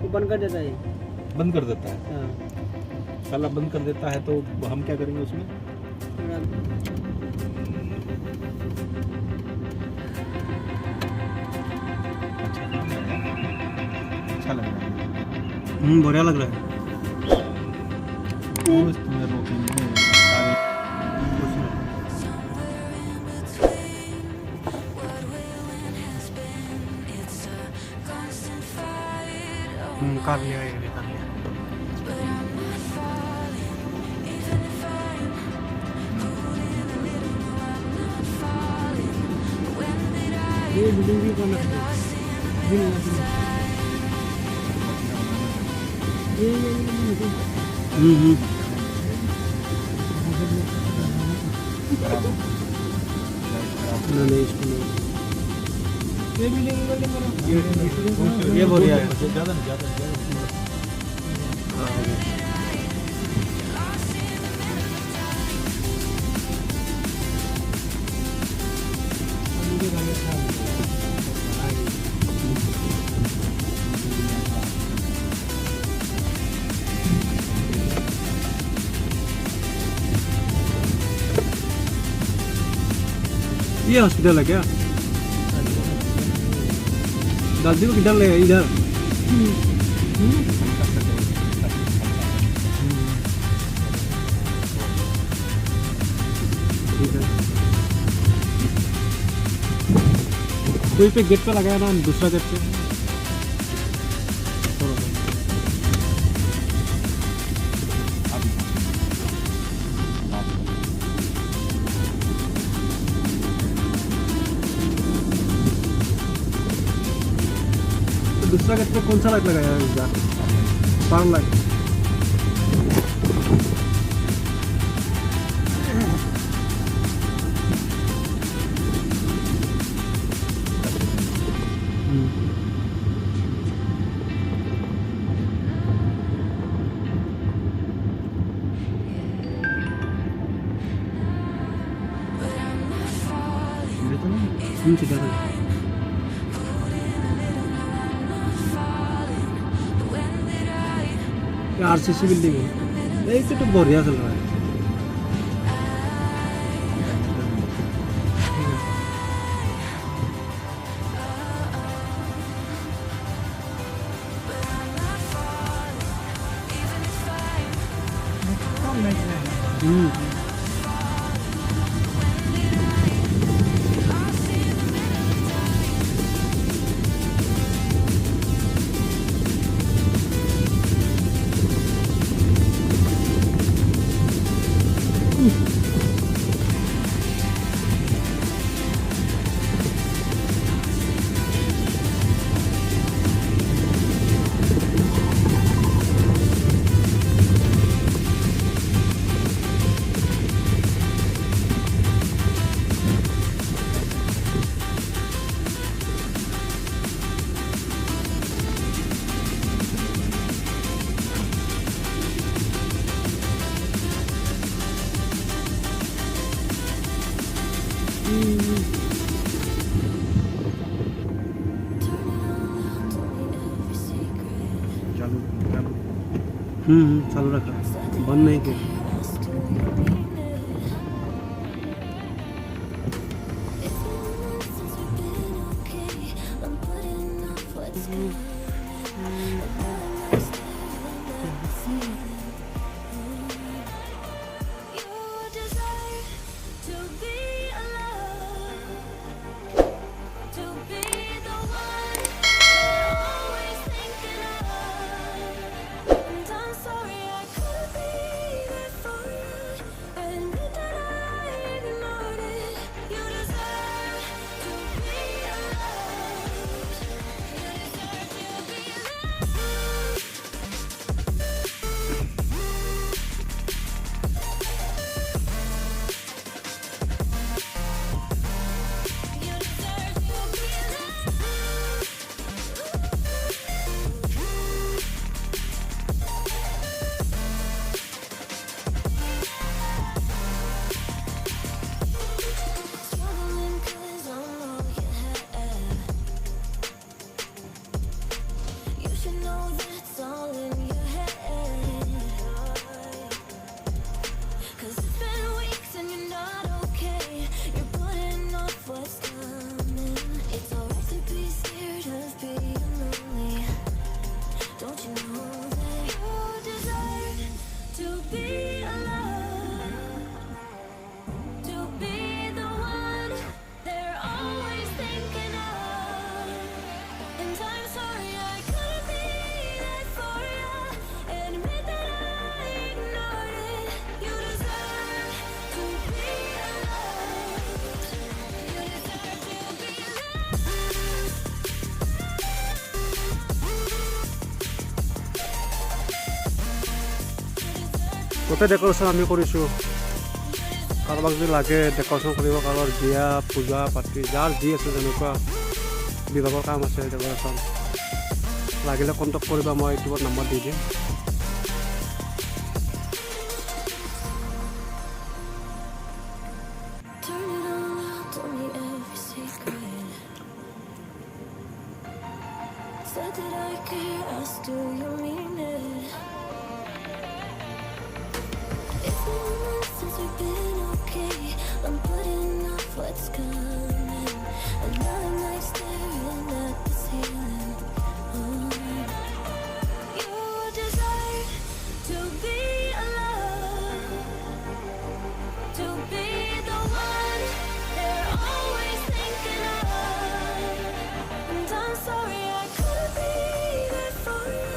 वो बंद कर देता है। बंद कर देता है। हाँ। साला बंद कर देता है तो हम क्या करेंगे उसमें? अच्छा लग रहा है। बढ़िया लग रहा है। दोस्त में रोकेंगे सारे कुछ नहीं। कर लिया ये भी कर लिया। ये बिल्डिंग भी कौन रखता है? ये नहीं इसको नहीं। ये बिल्डिंग ये बढ़िया है। ज़्यादा नहीं ज़्यादा ये हॉस्पिटल है क्या? दादी को किधर ले गए? इधर। कोई पे गेट पे लगाया ना, दूसरा गेट पे। दूसरा गेट पे कौन सा लाइट लगाया है इस बार? Power light. सीधा था। आरसीसी बिल्डिंग है। एक तो बढ़िया चल रहा है। चालू रखा, बंद नहीं किया। গোটেই ডেক'ৰেশ্যন আমি কৰিছোঁ কাৰোবাক যদি লাগে ডেক'ৰেশ্যন কৰিব কাৰোবাৰ বিয়া পূজা পাতি যাৰ যি আছে যেনেকুৱা বিভাগৰ কাম আছে ডেক'ৰেশ্যন লাগিলে কণ্টেক্ট কৰিবা মই ইউটিউবত নম্বৰ দি দিম Turn it all out, tell me every secret. Said that I care, ask do you mean it? It's been a month since we've been okay. I'm putting off what's coming. Another night staring at the ceiling. You desire to be alone, to be the one they're always thinking of. And I'm sorry I couldn't be there for you.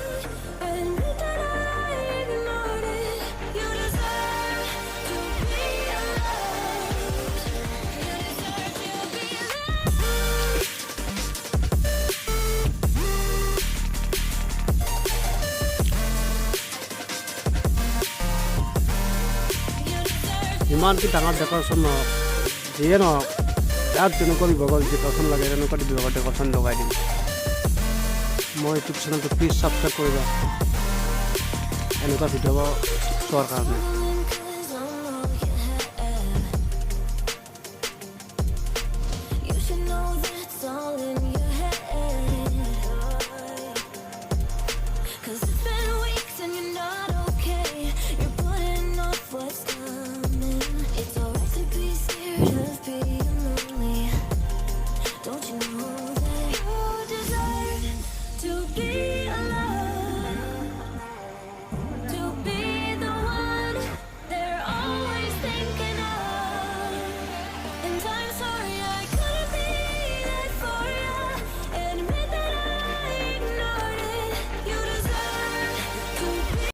Admit that I ignored it. You deserve to be loved. You deserve to be loved. You deserve ইমান কি ডাঙৰ decoration নহওক যিয়ে নহওক ইয়াত যেনেকুৱা বিভাগৰ decoration লাগে তেনেকুৱা বিভাগৰ ডেক'ৰেশ্যন লগাই দিম মই ইউটিউব চেনেলটো প্লিজ ছাবস্ক্ৰাইব কৰিবা এনেকুৱা ভিডিঅ' চোৱাৰ কাৰণে